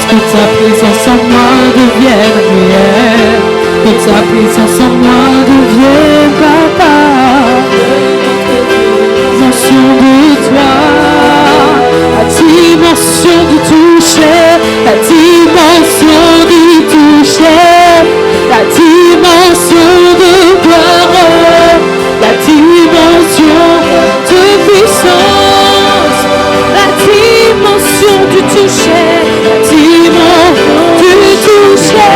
Que ta présence en moi devienne réelle. Que ta présence en moi devienne, papa. Dimension de toi, la dimension du toucher, la dimension du toucher, la dimension de gloire, la dimension de puissance, la dimension du toucher, la dimension du toucher,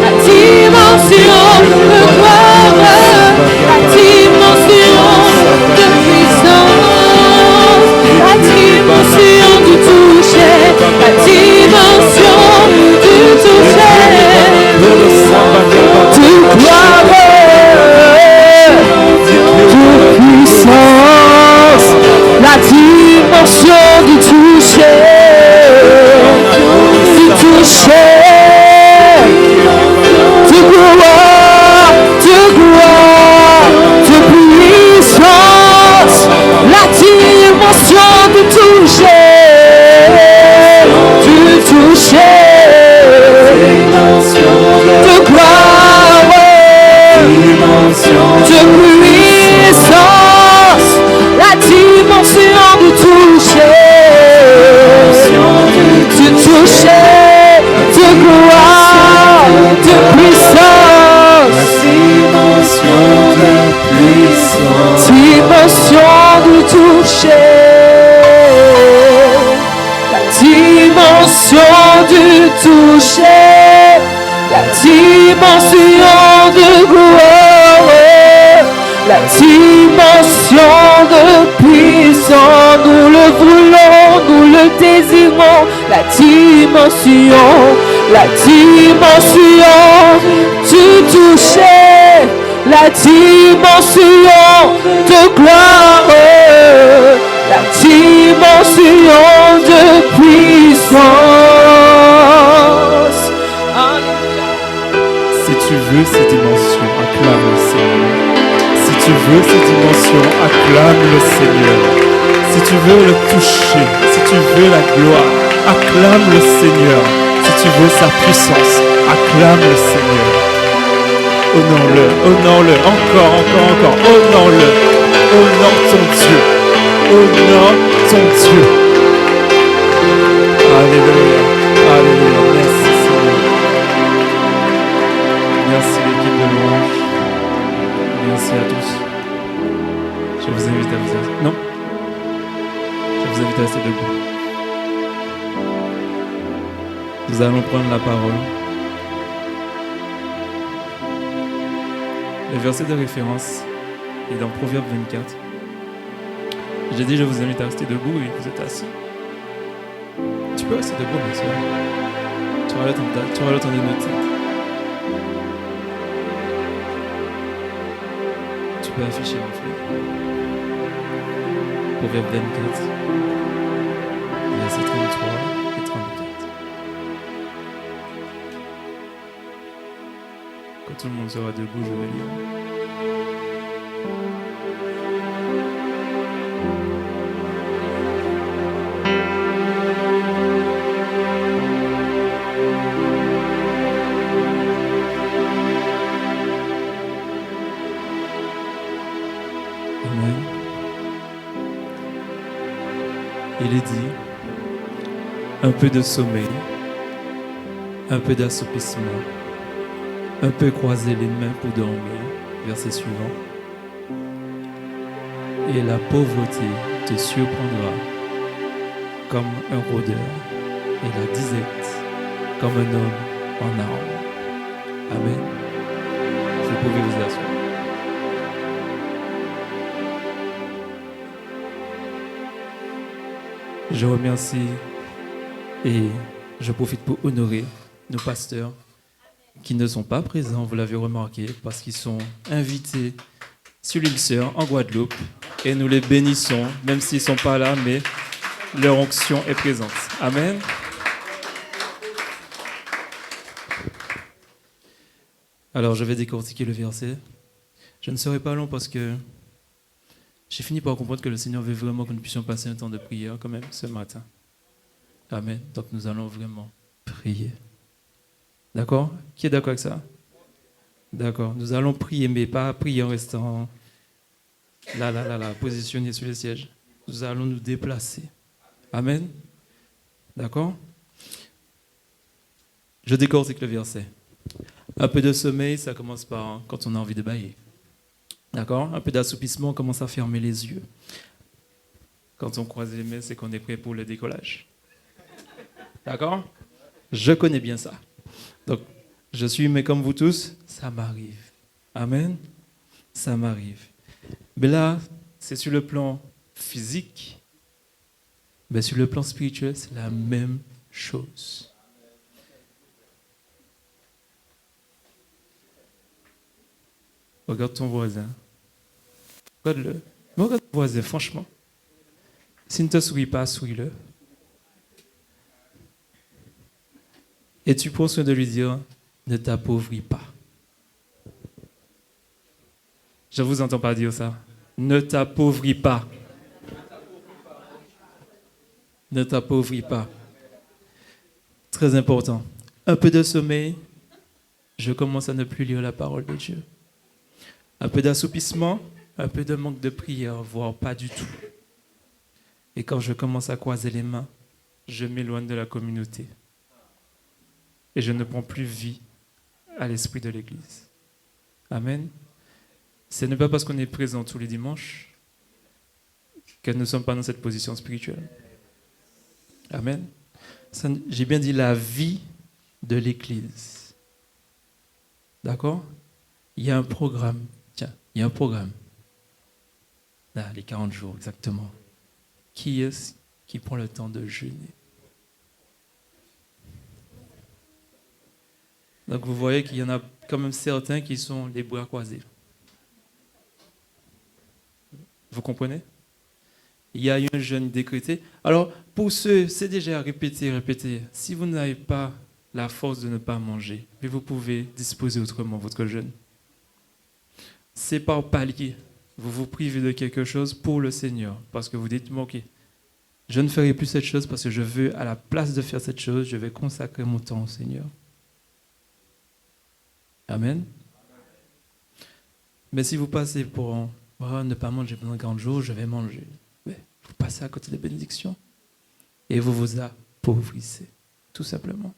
la dimension de gloire, la dimension de puissance, la dimension du toucher, la dimension du toucher, de gloire, de puissance, la dimension du toucher, de gloire, de puissance, la dimension du toucher, de gloire, de puissance, la dimension du toucher, de gloire, de puissance, dimension du toucher, la dimension du toucher, la dimension de gloire, la dimension de puissance, nous le voulons, nous le désirons, la dimension du toucher, la dimension de gloire, la dimension de puissance. Si tu veux ces dimensions, acclame le Seigneur. Si tu veux ces dimensions, acclame le Seigneur. Si tu veux le toucher, si tu veux la gloire, acclame le Seigneur. Si tu veux sa puissance, acclame le Seigneur. Honore-le, honore-le, encore, honore-le. Honore ton Dieu. Honore ton Dieu. Alléluia, alléluia, merci Seigneur. Merci l'équipe de louange. Merci à tous. Je vous invite à vous asseoir. Non. Je vous invite à rester debout. Nous allons prendre la parole. Le verset de référence est dans Proverbe 24. J'ai dit, je vous invite à rester debout et vous êtes assis. Tu peux rester debout, bien sûr. Tu vas l'entendre une autre tête. Tu peux afficher mon frère. Proverbe 24, versets 33 et 34. Quand tout le monde sera debout, je vais lire. Amen. Il est dit, un peu de sommeil, un peu d'assoupissement, un peu croiser les mains pour dormir, verset suivant. Et la pauvreté te surprendra comme un rôdeur, et la disette comme un homme en armes. Amen. Vous pouvez vous asseoir. Je remercie et je profite pour honorer nos pasteurs qui ne sont pas présents, vous l'avez remarqué, parce qu'ils sont invités sur l'île Sœur, en Guadeloupe, et nous les bénissons, même s'ils ne sont pas là, mais leur onction est présente. Amen. Alors, je vais décortiquer le verset. Je ne serai pas long parce que j'ai fini par comprendre que le Seigneur veut vraiment que nous puissions passer un temps de prière quand même ce matin. Amen. Donc nous allons vraiment prier. D'accord? Qui est d'accord avec ça? D'accord. Nous allons prier, mais pas prier en restant là, positionnés sur les sièges. Nous allons nous déplacer. Amen. D'accord? Je décortique le verset. Un peu de sommeil, ça commence par quand on a envie de bâiller. D'accord? Un peu d'assoupissement, on commence à fermer les yeux. Quand on croise les mains, c'est qu'on est prêt pour le décollage. D'accord? Je connais bien ça. Donc, je suis humain comme vous tous, ça m'arrive. Amen? Ça m'arrive. Mais là, c'est sur le plan physique, mais sur le plan spirituel, c'est la même chose. Regarde ton voisin. Regarde-le. Regarde ton voisin, franchement. S'il ne te sourit pas, souris-le. Et tu prends soin de lui dire, ne t'appauvris pas. Je ne vous entends pas dire ça. Ne t'appauvris pas. Ne t'appauvris pas. Très important. Un peu de sommeil, je commence à ne plus lire la parole de Dieu. Un peu d'assoupissement, un peu de manque de prière, voire pas du tout. Et quand je commence à croiser les mains, je m'éloigne de la communauté. Et je ne prends plus vie à l'esprit de l'Église. Amen. Ce n'est pas parce qu'on est présent tous les dimanches que nous ne sommes pas dans cette position spirituelle. Amen. J'ai bien dit la vie de l'Église. D'accord? Il y a un programme. Tiens, il y a un programme. Là, les 40 jours, exactement. Qui est-ce qui prend le temps de jeûner? Donc vous voyez qu'il y en a quand même certains qui sont les bras croisés. Vous comprenez? Il y a eu un jeûne décrété. Alors, pour ceux, c'est déjà répéter. Si vous n'avez pas la force de ne pas manger, mais vous pouvez disposer autrement votre jeûne. C'est par palier. Vous vous privez de quelque chose pour le Seigneur. Parce que vous dites, ok, je ne ferai plus cette chose parce que je veux, à la place de faire cette chose, je vais consacrer mon temps au Seigneur. Amen. Mais si vous passez pour ne pas manger pendant 40 jours, je vais manger. Mais vous passez à côté des bénédictions et vous vous appauvrissez, tout simplement.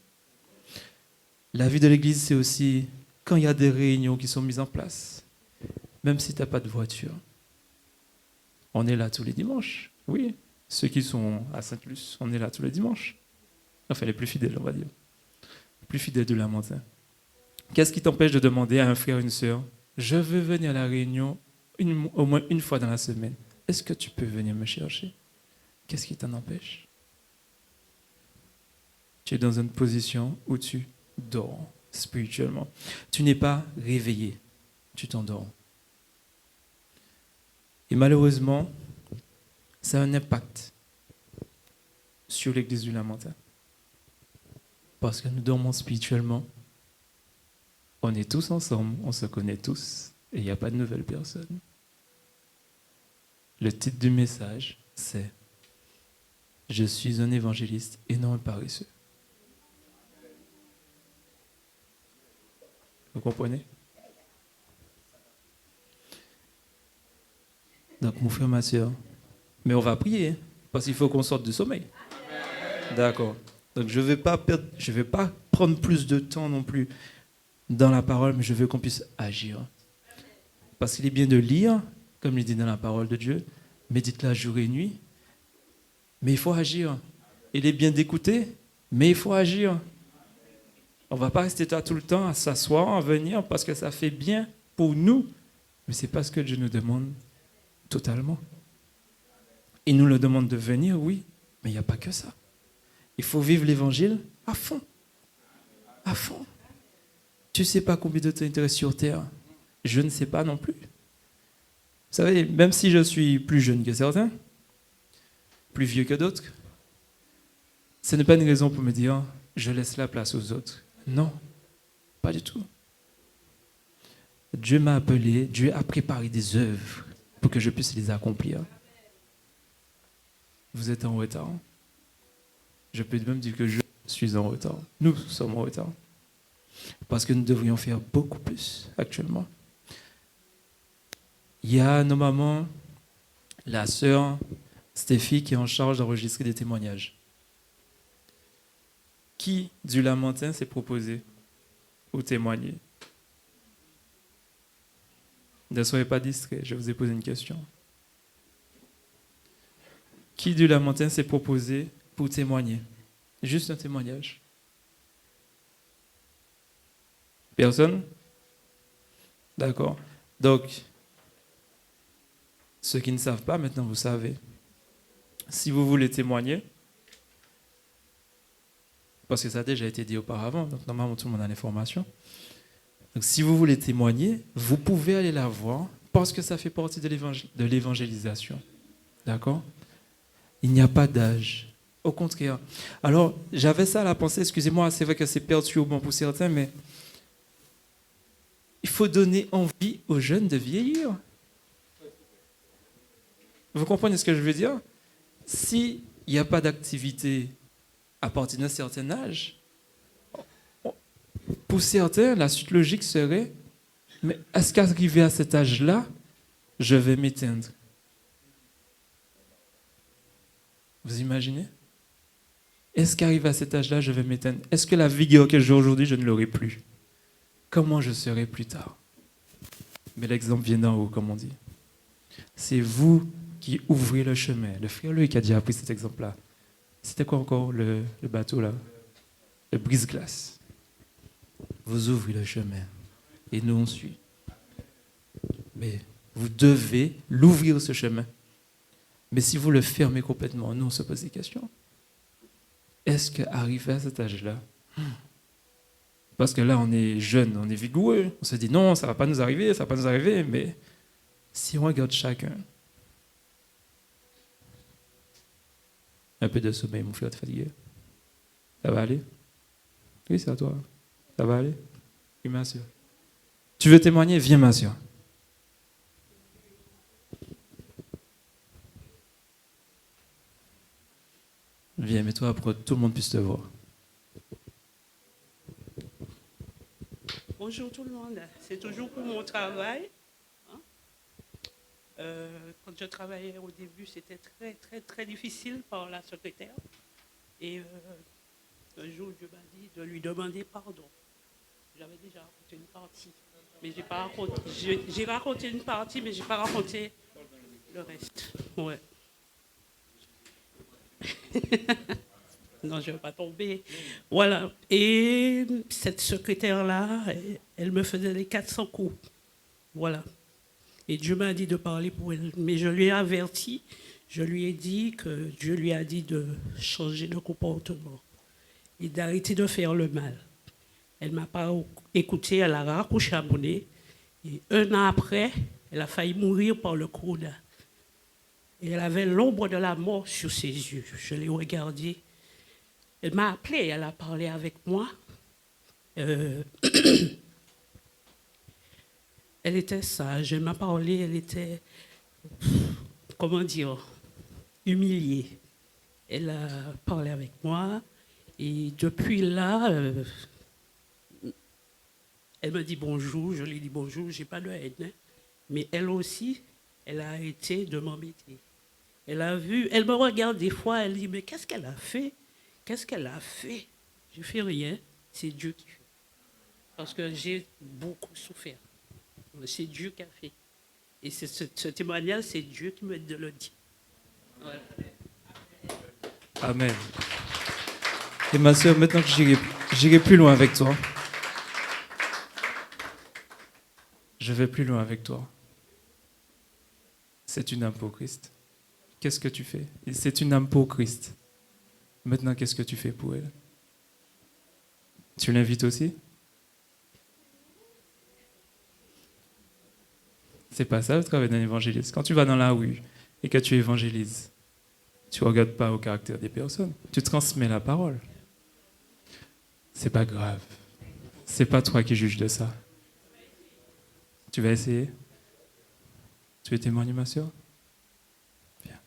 La vie de l'Église, c'est aussi quand il y a des réunions qui sont mises en place, même si tu n'as pas de voiture. On est là tous les dimanches, oui. Ceux qui sont à Saint-Luce, on est là tous les dimanches. Enfin, les plus fidèles, on va dire. Les plus fidèles du Lamentin. Qu'est-ce qui t'empêche de demander à un frère ou une sœur, je veux venir à la réunion au moins une fois dans la semaine. Est-ce que tu peux venir me chercher? Qu'est-ce qui t'en empêche? Tu es dans une position où tu dors spirituellement. Tu n'es pas réveillé, tu t'endors. Et malheureusement, ça a un impact sur l'Église du Lamentin. Parce que nous dormons spirituellement. On est tous ensemble, on se connaît tous, et il n'y a pas de nouvelles personnes. Le titre du message, c'est « Je suis un évangéliste et non un paresseux ». Vous comprenez? Donc, mon frère, ma soeur, mais on va prier, parce qu'il faut qu'on sorte du sommeil. D'accord. Donc, je ne vais pas prendre plus de temps non plus dans la parole, mais je veux qu'on puisse agir. Parce qu'il est bien de lire, comme il dit dans la parole de Dieu, médite-la jour et nuit, mais il faut agir. Il est bien d'écouter, mais il faut agir. On ne va pas rester là tout le temps à s'asseoir, à venir, parce que ça fait bien pour nous, mais ce n'est pas ce que Dieu nous demande totalement. Il nous le demande de venir, oui, mais il n'y a pas que ça. Il faut vivre l'évangile à fond. À fond. Tu ne sais pas combien de temps il te reste sur terre. Je ne sais pas non plus. Vous savez, même si je suis plus jeune que certains, plus vieux que d'autres, ce n'est pas une raison pour me dire je laisse la place aux autres. Non, pas du tout. Dieu m'a appelé, Dieu a préparé des œuvres pour que je puisse les accomplir. Vous êtes en retard. Je peux même dire que je suis en retard. Nous sommes en retard. Parce que nous devrions faire beaucoup plus actuellement. Il y a normalement la sœur Stéphie qui est en charge d'enregistrer des témoignages. Qui du Lamentin s'est proposé pour témoigner? Ne soyez pas distraits, je vous ai posé une question. Qui du Lamentin s'est proposé pour témoigner? Juste un témoignage. Personne? D'accord. Donc, ceux qui ne savent pas, maintenant vous savez. Si vous voulez témoigner, parce que ça a déjà été dit auparavant, donc normalement tout le monde a l'information. Donc si vous voulez témoigner, vous pouvez aller la voir, parce que ça fait partie de l'évangélisation. D'accord? Il n'y a pas d'âge. Au contraire. Alors, j'avais ça à la pensée, excusez-moi, c'est vrai que c'est perturbant pour certains, mais il faut donner envie aux jeunes de vieillir. Vous comprenez ce que je veux dire? S'il n'y a pas d'activité à partir d'un certain âge, pour certains, la suite logique serait, mais est-ce qu'arrivé à cet âge-là, je vais m'éteindre? Vous imaginez? Est-ce qu'arrivé à cet âge-là, je vais m'éteindre? Est-ce que la vigueur que j'ai aujourd'hui, je ne l'aurai plus? Comment je serai plus tard? Mais l'exemple vient d'en haut, comme on dit. C'est vous qui ouvrez le chemin. Le frère Loïc a déjà appris cet exemple-là. C'était quoi encore le bateau là? Le brise-glace. Vous ouvrez le chemin et nous on suit. Mais vous devez l'ouvrir ce chemin. Mais si vous le fermez complètement, nous on se pose des questions. Est-ce qu'arrivé à cet âge-là, parce que là on est jeune, on est vigoureux, on se dit non, ça ne va pas nous arriver, ça ne va pas nous arriver, mais si on regarde chacun, un peu de sommeil, mon frère, t'es fatigué? Ça va aller? Oui, c'est à toi. Ça va aller? Oui, ma soeur. Tu veux témoigner? Viens, ma soeur. Viens, mets-toi pour que tout le monde puisse te voir. Bonjour tout le monde. C'est toujours pour mon travail. Quand je travaillais au début, c'était très, très, très difficile par la secrétaire. Et un jour, Dieu m'a dit de lui demander pardon. J'avais déjà raconté une partie. Mais j'ai raconté une partie, mais je n'ai pas raconté le reste. Ouais. Non, je ne vais pas tomber. Voilà. Et cette secrétaire-là, elle me faisait les 400 coups. Voilà. Et Dieu m'a dit de parler pour elle. Mais je lui ai averti, je lui ai dit que Dieu lui a dit de changer de comportement et d'arrêter de faire le mal. Elle ne m'a pas écouté, elle a raccroché à mon nez. Et un an après, elle a failli mourir par le corona. Et elle avait l'ombre de la mort sur ses yeux. Je l'ai regardée. Elle m'a appelée, elle a parlé avec moi. Elle était sage, elle m'a parlé, elle était, comment dire, humiliée. Elle a parlé avec moi et depuis là, elle me dit bonjour, je lui dis bonjour, je n'ai pas de haine, hein. Mais elle aussi, elle a arrêté de m'embêter. Elle a vu, elle me regarde des fois, elle dit mais qu'est-ce qu'elle a fait? Qu'est-ce qu'elle a fait? Je ne fais rien, c'est Dieu qui fait. Parce que j'ai beaucoup souffert. C'est Dieu qui a fait. Et ce témoignage, c'est Dieu qui me le dit. Voilà. Amen. Et ma soeur, maintenant que j'irai plus loin avec toi. Je vais plus loin avec toi. C'est une âme pour Christ. Qu'est-ce que tu fais? C'est une âme pour Christ. Maintenant, qu'est-ce que tu fais pour elle? Tu l'invites aussi? C'est pas ça le travail d'un évangéliste. Quand tu vas dans la rue et que tu évangélises, tu ne regardes pas au caractère des personnes. Tu transmets la parole. C'est pas grave. C'est pas toi qui juges de ça. Tu vas essayer? Tu veux témoigner, ma soeur? Viens.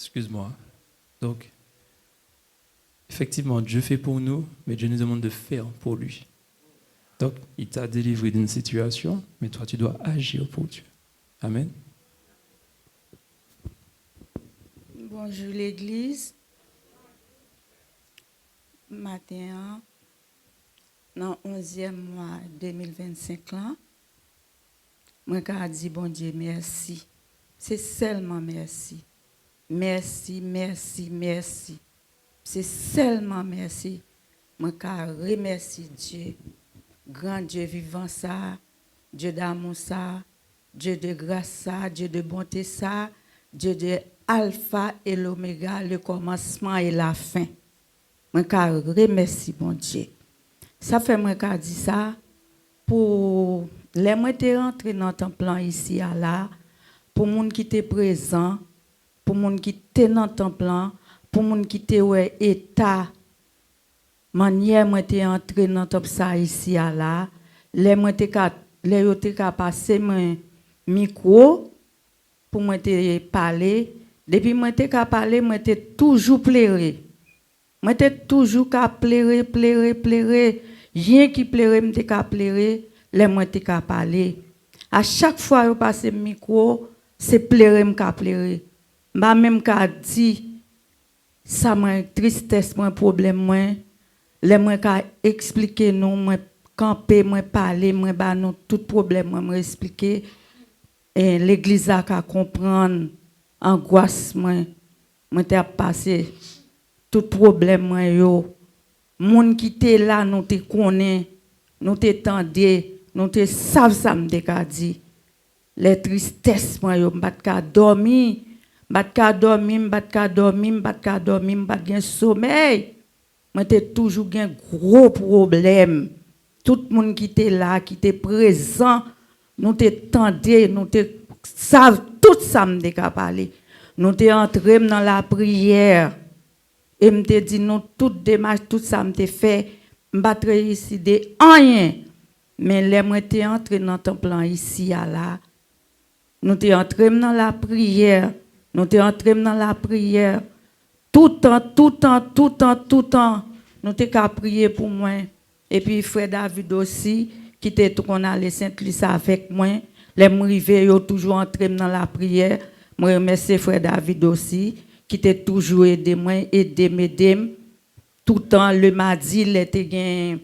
Excuse-moi. Donc, effectivement, Dieu fait pour nous, mais Dieu nous demande de faire pour lui. Donc, il t'a délivré d'une situation, mais toi, tu dois agir pour Dieu. Amen. Bonjour l'église. Matin, dans le 11e mois 2025, là, moi, je dis bon Dieu, merci. C'est seulement merci. Merci, merci, merci. C'est seulement merci. Moi, je remercie Dieu. Grand Dieu vivant ça, Dieu d'amour ça, Dieu de grâce ça, Dieu de bonté ça, Dieu de alpha et l'oméga, le commencement et la fin. Moi, je remercie mon Dieu. Ça fait moi qui dit ça pour les moi qui rentré dans ton plan ici à là, pour les gens qui étaient présents, pour les gens qui étaient dans ton plan, pour les gens qui étaient ouais état manière moi t'es entré dans top ça ici à là, les moi t'es ka passer mon micro pour moi te parler, depuis moi t'es ka parler, moi t'es toujours pleurer. Moi t'es toujours ka pleurer, rien qui pleurer, me t'es ka pleurer, les moi t'es ka parler. À chaque fois yo passer micro, c'est pleurer me ka pleurer. M'a même ka dit ça moi tristesse, moi problème moi. Les moi ka expliquer nous, moi camper, moi parler, moi ba nous tout problème moi expliquer et l'église a ka comprendre angoisse moi t'ai passé tout problème moi yo. Moun qui t'es là nous te connaît, nous te tendé, nous te savent ça me ka dit. Les tristesses moi yo m'bat ka dormir, m'bat ka gen sommeil. Moi, j'ai toujours un gros problème. Tout le monde qui était là, qui était présent, nous t'entendons, nous savons tout ça, me parler. Nous entrés dans la prière. Et me dit, nous, toute démarche, tout ça, me fait, je ne ici de rien. Mais les moi, t'es entré dans ton plan ici, à là. Nous t'es entrés dans la prière. Nous t'es entrés dans la prière. Tout le temps, nous t'es qu'à prier pour moi. Et puis, frère David aussi, qui était qu'on allait Saint-Luc avec moi. Les arrivés, ils toujours entré dans la prière. Je remercie frère David aussi, qui était toujours aidé moi, m'aider. Tout le temps, le mardi, il était une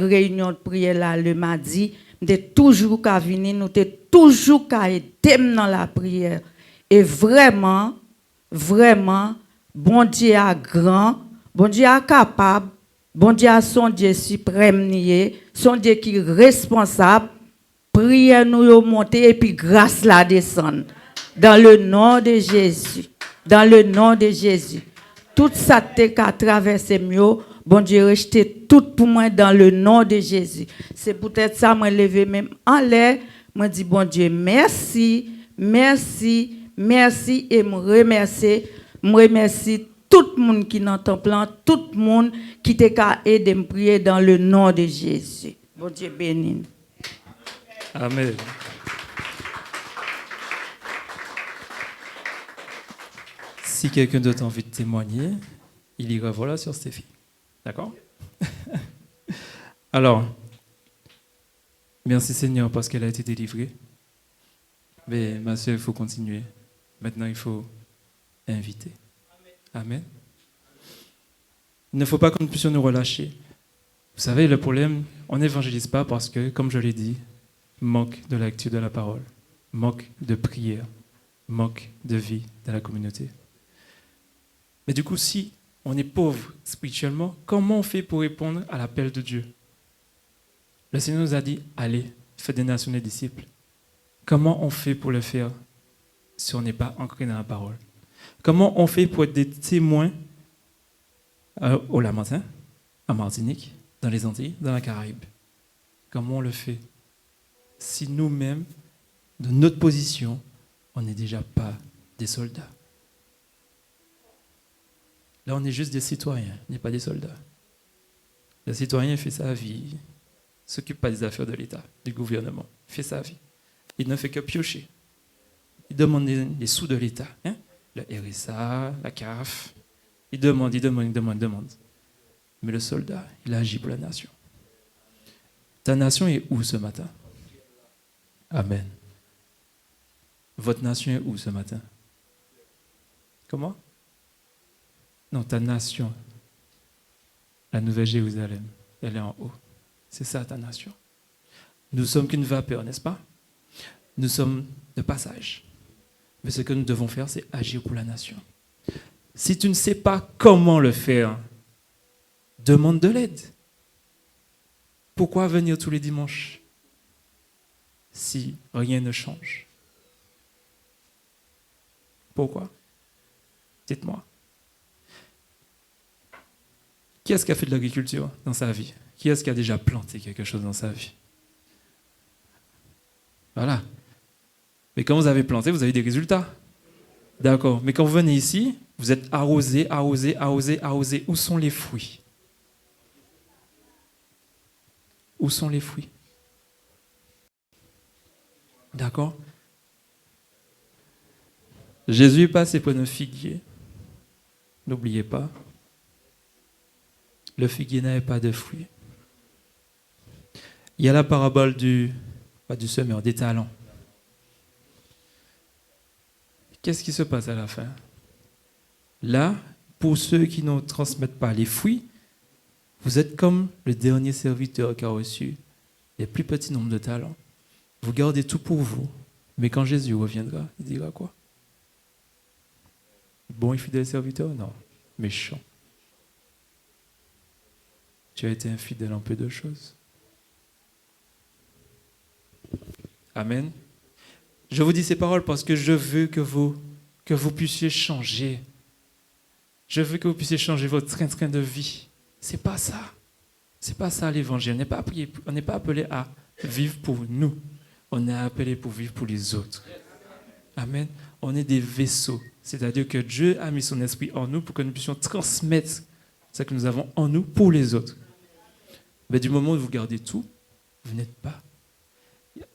réunion de prière là, le mardi. Nous t'es toujours qu'à venir, nous t'es toujours qu'à aider dans la prière. Et vraiment, bon Dieu est grand, bon Dieu est capable, bon Dieu est son Dieu suprême, son Dieu qui est responsable. Prière nous monter et puis grâce la descendre. Dans le nom de Jésus. Dans le nom de Jésus. Tout ça qu'à traverser mieux, bon Dieu rejeté tout pour moi dans le nom de Jésus. C'est peut-être ça, moi lever même en l'air, moi dis bon Dieu merci, merci, merci et me remercier. Je remercie tout le monde qui est dans ton plan, tout le monde qui t'a aidé à me prier dans le nom de Jésus. Bon Dieu béni. Amen. Si quelqu'un d'autre a envie de témoigner, il ira voilà sur Stéphie. D'accord? Alors, merci Seigneur parce qu'elle a été délivrée. Mais ma soeur, il faut continuer. Maintenant, il faut inviter. Amen. Il ne faut pas que nous puissions nous relâcher. Vous savez, le problème, on n'évangélise pas parce que, comme je l'ai dit, manque de lecture de la parole, manque de prière, manque de vie dans la communauté. Mais du coup, si on est pauvre spirituellement, comment on fait pour répondre à l'appel de Dieu? Le Seigneur nous a dit, allez, faites des nations des disciples. Comment on fait pour le faire si on n'est pas ancré dans la parole? Comment on fait pour être des témoins au Lamentin, en Martinique, dans les Antilles, dans la Caraïbe? Comment on le fait si nous-mêmes, de notre position, on n'est déjà pas des soldats? Là, on est juste des citoyens, on n'est pas des soldats. Le citoyen fait sa vie, il ne s'occupe pas des affaires de l'État, du gouvernement, il fait sa vie. Il ne fait que piocher. Il demande les sous de l'État. Hein? le RSA, la CAF. Il demande. Mais le soldat, il agit pour la nation. Ta nation est où ce matin? Amen. Votre nation est où ce matin? Comment? Non, ta nation, la Nouvelle Jérusalem, elle est en haut. C'est ça ta nation. Nous sommes qu'une vapeur, n'est-ce pas? Nous sommes de passage. Mais ce que nous devons faire, c'est agir pour la nation. Si tu ne sais pas comment le faire, demande de l'aide. Pourquoi venir tous les dimanches si rien ne change? Pourquoi? Dites-moi. Qui est-ce qui a fait de l'agriculture dans sa vie? Qui est-ce qui a déjà planté quelque chose dans sa vie? Voilà. Mais quand vous avez planté, vous avez des résultats. D'accord. Mais quand vous venez ici, vous êtes arrosé. Où sont les fruits? Où sont les fruits? D'accord? Jésus est passé pour un figuier. N'oubliez pas. Le figuier n'avait pas de fruits. Il y a la parabole pas du semeur, des talents. Qu'est-ce qui se passe à la fin? Là, pour ceux qui ne transmettent pas les fruits, vous êtes comme le dernier serviteur qui a reçu les plus petits nombres de talents. Vous gardez tout pour vous, mais quand Jésus reviendra, il dira quoi? Bon et fidèle serviteur? Non, méchant. Tu as été infidèle en peu de choses. Amen. Je vous dis ces paroles parce que je veux que vous puissiez changer. Je veux que vous puissiez changer votre train de vie. C'est pas ça. C'est pas ça l'évangile. On n'est pas appelé à vivre pour nous. On est appelé pour vivre pour les autres. Amen. On est des vaisseaux. C'est-à-dire que Dieu a mis son esprit en nous pour que nous puissions transmettre ce que nous avons en nous pour les autres. Mais du moment où vous gardez tout, vous n'êtes pas.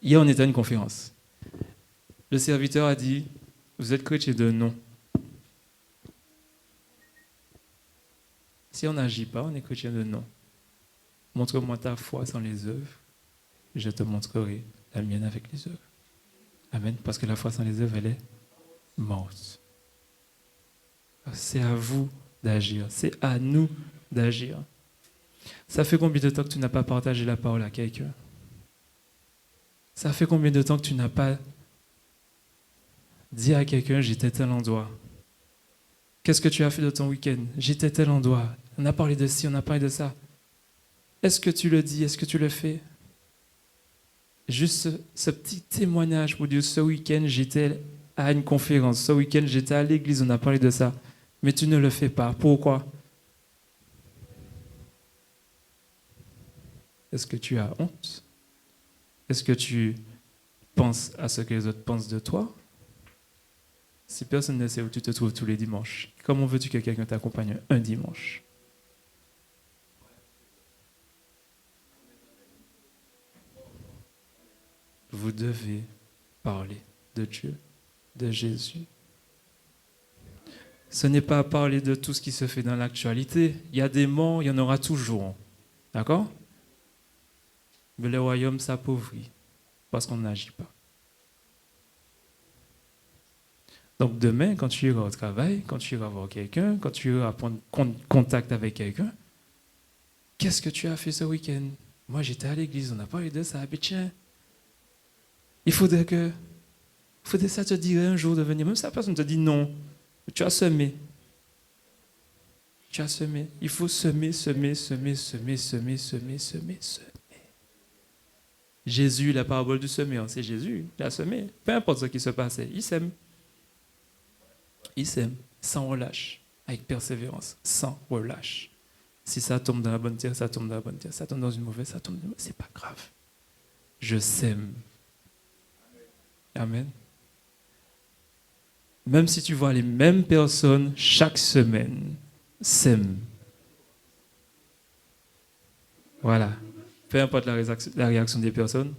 Hier, on était à une conférence. Le serviteur a dit, vous êtes chrétien de non. Si on n'agit pas, on est chrétien de non. Montre-moi ta foi sans les œuvres, et je te montrerai la mienne avec les œuvres. Amen. Parce que la foi sans les œuvres, elle est morte. C'est à vous d'agir. C'est à nous d'agir. Ça fait combien de temps que tu n'as pas partagé la parole à quelqu'un? Ça fait combien de temps que tu n'as pas dit à quelqu'un, j'étais tel endroit? Qu'est-ce que tu as fait de ton week-end? J'étais tel endroit. On a parlé de ci, on a parlé de ça. Est-ce que tu le dis? Est-ce que tu le fais? Juste ce petit témoignage pour dire, ce week-end, j'étais à une conférence. Ce week-end, j'étais à l'église, on a parlé de ça. Mais tu ne le fais pas. Pourquoi? Est-ce que tu as honte? Est-ce que tu penses à ce que les autres pensent de toi? Si personne ne sait où tu te trouves tous les dimanches, comment veux-tu que quelqu'un t'accompagne un dimanche? Vous devez parler de Dieu, de Jésus. Ce n'est pas parler de tout ce qui se fait dans l'actualité. Il y a des morts, il y en aura toujours. D'accord? Mais le royaume s'appauvrit parce qu'on n'agit pas. Donc demain, quand tu iras au travail, quand tu iras voir quelqu'un, quand tu iras prendre contact avec quelqu'un, qu'est-ce que tu as fait ce week-end? Moi, j'étais à l'église, on a parlé de ça. Mais tiens, il faudrait ça te dirait un jour de venir. Même si la personne te dit non, tu as semé. Tu as semé. Il faut semer. Jésus, la parabole du semeur, c'est Jésus, il a semé. Peu importe ce qui se passait, il sème. Il sème, sans relâche, avec persévérance, sans relâche. Si ça tombe dans la bonne terre, ça tombe dans la bonne terre. Ça tombe dans une mauvaise, ça tombe dans une mauvaise. C'est pas grave. Je sème. Amen. Même si tu vois les mêmes personnes chaque semaine, sème. Voilà. Peu importe la réaction des personnes,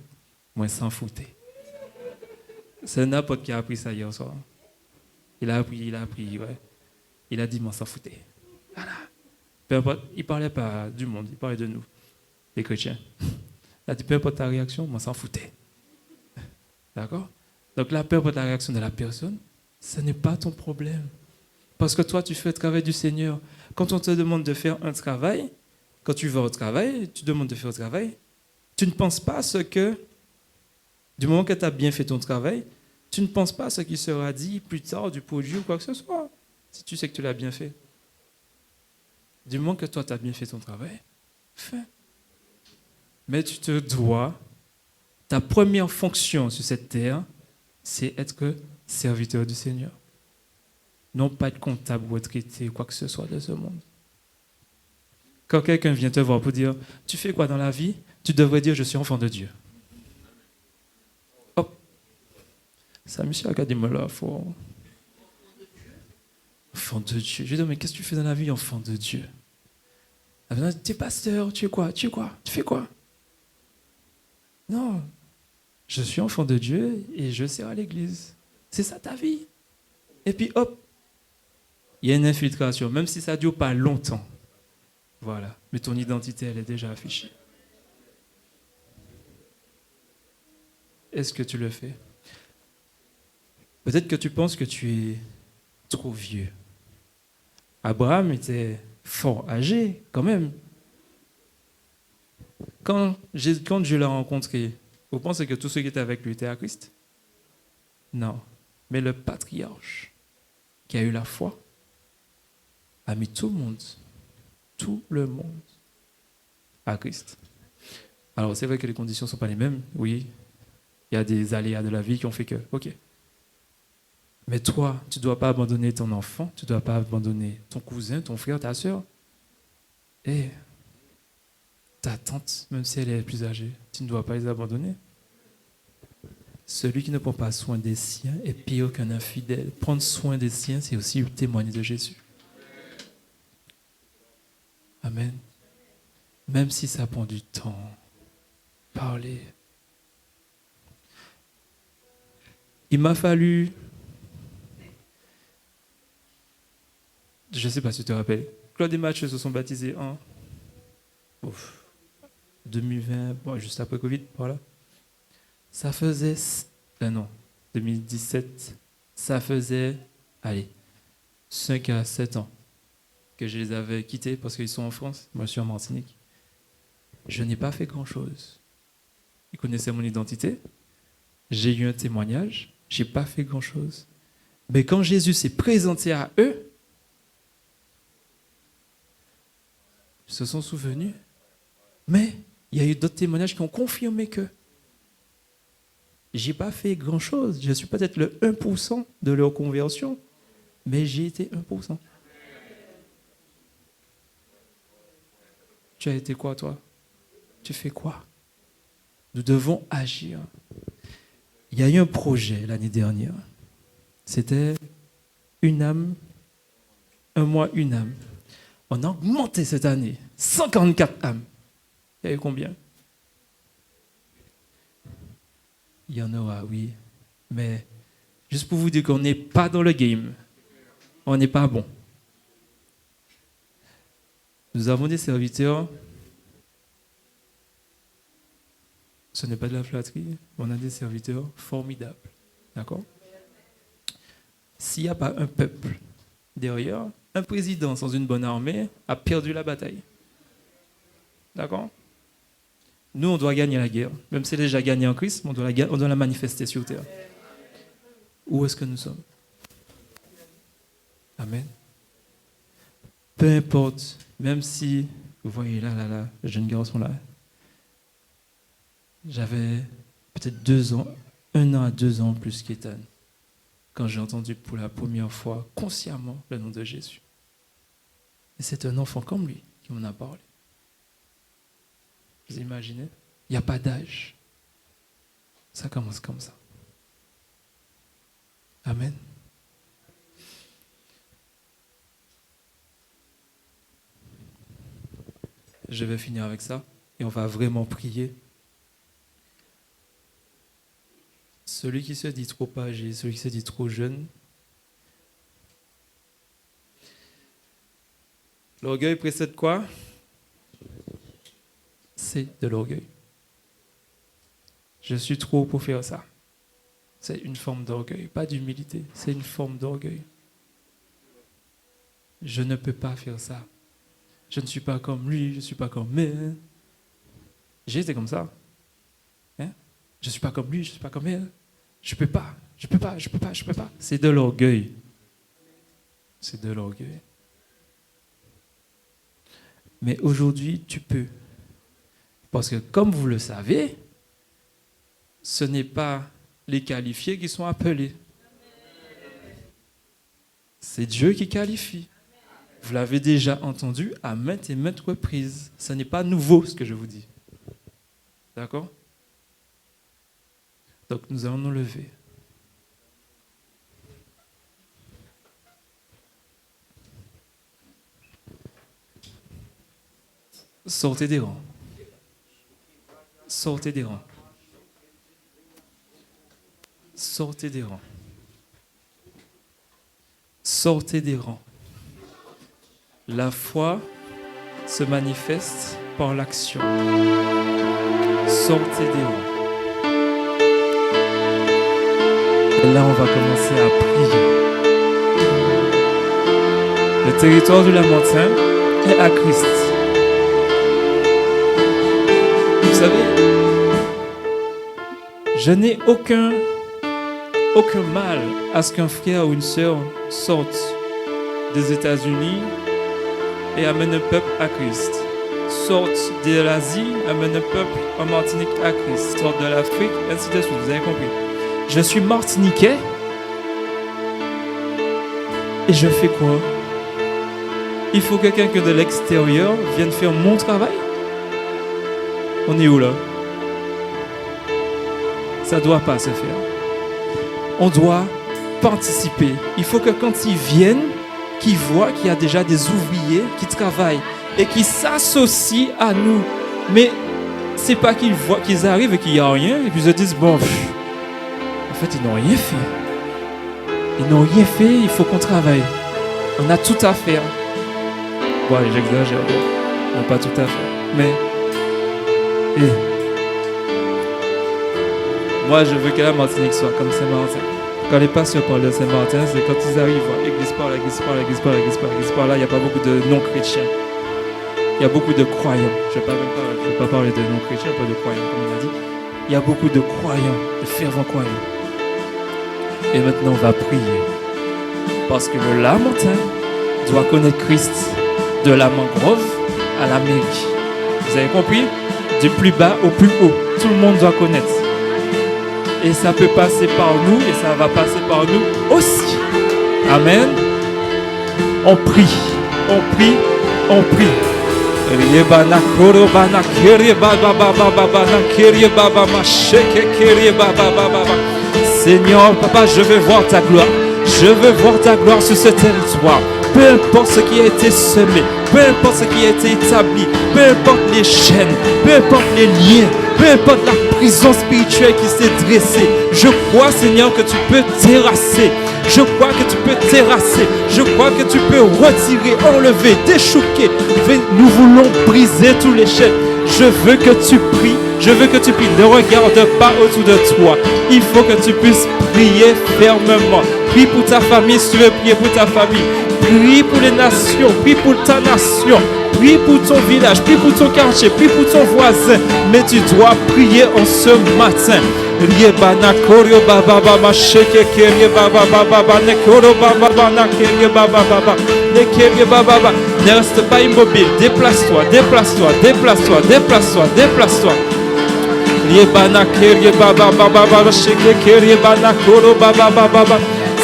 moi, s'en foutais. C'est n'importe qui a appris ça hier soir. Il a appris, ouais. Il a dit, m'en s'en foutait. Voilà. Peu importe, il ne parlait pas du monde, il parlait de nous, les chrétiens. Il a dit, peu importe ta réaction, m'en s'en foutait. D'accord? Donc là, peu importe la réaction de la personne, ce n'est pas ton problème. Parce que toi, tu fais le travail du Seigneur. Quand on te demande de faire un travail, quand tu vas au travail, tu demandes de faire le travail, tu ne penses pas à ce que, du moment que tu as bien fait ton travail, tu ne penses pas à ce qui sera dit plus tard du produit ou quoi que ce soit, si tu sais que tu l'as bien fait. Du moment que toi, tu as bien fait ton travail, fais. Mais tu te dois, ta première fonction sur cette terre, c'est être serviteur du Seigneur. Non pas être comptable ou être traité ou quoi que ce soit de ce monde. Quand quelqu'un vient te voir pour dire « Tu fais quoi dans la vie ?» Tu devrais dire « Je suis enfant de Dieu. » Hop. Ça, monsieur a dit « Mais là, faut... » Enfant de Dieu. Je lui dis « Mais qu'est-ce que tu fais dans la vie, enfant de Dieu ?» Tu es pasteur, tu es quoi? Tu fais quoi? Non. Je suis enfant de Dieu et je sers à l'église. C'est ça ta vie. Et puis hop, il y a une infiltration, même si ça ne dure pas longtemps. Voilà. Mais ton identité, elle est déjà affichée. Est-ce que tu le fais? Peut-être que tu penses que tu es trop vieux. Abraham était fort âgé, quand même. Quand Dieu l'a rencontré, vous pensez que tous ceux qui étaient avec lui étaient à Christ? Non. Mais le patriarche qui a eu la foi a mis tout le monde, à Christ. Alors, c'est vrai que les conditions ne sont pas les mêmes, oui. Il y a des aléas de la vie qui ont fait que, ok. Mais toi, tu ne dois pas abandonner ton enfant, tu ne dois pas abandonner ton cousin, ton frère, ta soeur. Et ta tante, même si elle est plus âgée, tu ne dois pas les abandonner. Celui qui ne prend pas soin des siens est pire qu'un infidèle. Prendre soin des siens, c'est aussi témoigner de Jésus. Amen. Même si ça prend du temps, parler. Il m'a fallu, je ne sais pas si tu te rappelles, Claude et Mathieu se sont baptisés en 2020, bon, juste après Covid, voilà. Ça faisait, non, 2017, ça faisait, 5 à 7 ans que je les avais quittés parce qu'ils sont en France, moi je suis en Martinique. Je n'ai pas fait grand-chose. Ils connaissaient mon identité, j'ai eu un témoignage, je n'ai pas fait grand-chose. Mais quand Jésus s'est présenté à eux, ils se sont souvenus. Mais il y a eu d'autres témoignages qui ont confirmé que j'ai pas fait grand-chose. Je suis peut-être le 1% de leur conversion, mais j'ai été 1%. Tu as été quoi, toi? Tu fais quoi? Nous devons agir. Il y a eu un projet l'année dernière. C'était une âme, un mois, une âme. On a augmenté cette année. 54 âmes. Il y a eu combien? Il y en aura, oui. Mais juste pour vous dire qu'on n'est pas dans le game. On n'est pas bon. Nous avons des serviteurs. Ce n'est pas de la flatterie. On a des serviteurs formidables. D'accord? S'il n'y a pas un peuple derrière, un président sans une bonne armée a perdu la bataille. D'accord? Nous, on doit gagner la guerre. Même si elle est déjà gagnée en Christ, on doit la manifester sur terre. Où est-ce que nous sommes? Amen. Peu importe, même si, vous voyez là, le jeune garçon là, j'avais peut-être 2 ans, 1 an à 2 ans plus qu'Ethan, quand j'ai entendu pour la première fois, consciemment, le nom de Jésus. Et c'est un enfant comme lui qui m'en a parlé. Vous imaginez? Il n'y a pas d'âge. Ça commence comme ça. Amen. Je vais finir avec ça et on va vraiment prier. Celui qui se dit trop âgé, celui qui se dit trop jeune, L'orgueil précède quoi? C'est de l'orgueil. Je suis trop pour faire ça. C'est une forme d'orgueil, pas d'humilité, c'est une forme d'orgueil. Je ne peux pas faire ça. Je ne suis pas comme lui, je ne suis pas comme elle. J'ai été comme ça. Hein? Je ne suis pas comme lui, je ne suis pas comme elle. Je ne peux pas, je ne peux pas, je ne peux pas, je ne peux pas. C'est de l'orgueil. C'est de l'orgueil. Mais aujourd'hui, tu peux. Parce que comme vous le savez, ce n'est pas les qualifiés qui sont appelés. C'est Dieu qui qualifie. Vous l'avez déjà entendu à maintes et maintes reprises. Ce n'est pas nouveau ce que je vous dis. D'accord? Donc nous allons nous lever. Sortez des rangs. Sortez des rangs. Sortez des rangs. Sortez des rangs. La foi se manifeste par l'action. Sortez des rangs. Et là, on va commencer à prier. Le territoire du Lamentin est à Christ. Vous savez, je n'ai aucun mal à ce qu'un frère ou une sœur sorte des États-Unis et amène un peuple à Christ. Sorte de l'Asie, amène un peuple en Martinique à Christ. Sorte de l'Afrique, ainsi de suite. Vous avez compris. Je suis martiniquais et je fais quoi? Il faut que quelqu'un de l'extérieur vienne faire mon travail? On est où là? Ça ne doit pas se faire. On doit participer. Il faut que quand ils viennent, qu'ils voient qu'il y a déjà des ouvriers qui travaillent et qui s'associent à nous. Mais c'est pas qu'ils voient qu'ils arrivent et qu'il n'y a rien et puis ils se disent bon, en fait ils n'ont rien fait. Ils n'ont rien fait, il faut qu'on travaille. On a tout à faire. Bon, allez, j'exagère. On n'a pas tout à faire. Mais moi, je veux que la Martinique soit comme Saint-Martin. Quand les pasteurs parlent de Saint-Martin, c'est quand ils arrivent, église par là, église par là, église par là, église par là, église par là, il n'y a pas beaucoup de non-chrétiens. Il y a beaucoup de croyants. Je ne vais pas parler de non-chrétiens, pas de croyants, comme on a dit. Il y a beaucoup de croyants, de fervents croyants. Et maintenant, on va prier. Parce que le Lamentin doit connaître Christ de la mangrove à la mairie. Vous avez compris? Du plus bas au plus haut. Tout le monde doit connaître. Et ça peut passer par nous et ça va passer par nous aussi. Amen. On prie, on prie, on prie. Seigneur, Papa, je veux voir ta gloire. Je veux voir ta gloire sur ce territoire. Peu importe ce qui a été semé, peu importe ce qui a été établi, peu importe les chaînes, peu importe les liens, peu importe la prison spirituelle qui s'est dressée, je crois, Seigneur, que tu peux terrasser. Je crois que tu peux terrasser. Je crois que tu peux retirer, enlever, déchouquer. Nous voulons briser tous les chaînes. Je veux que tu pries. Je veux que tu pries. Ne regarde pas autour de toi. Il faut que tu puisses prier fermement. Prie pour ta famille si tu veux prier pour ta famille. Prie pour les nations. Prie pour ta nation. Prie pour ton village. Prie pour ton quartier. Prie pour ton voisin. Mais tu dois prier en ce matin. Ne reste pas immobile. Déplace-toi, déplace-toi, déplace-toi, déplace-toi, déplace-toi.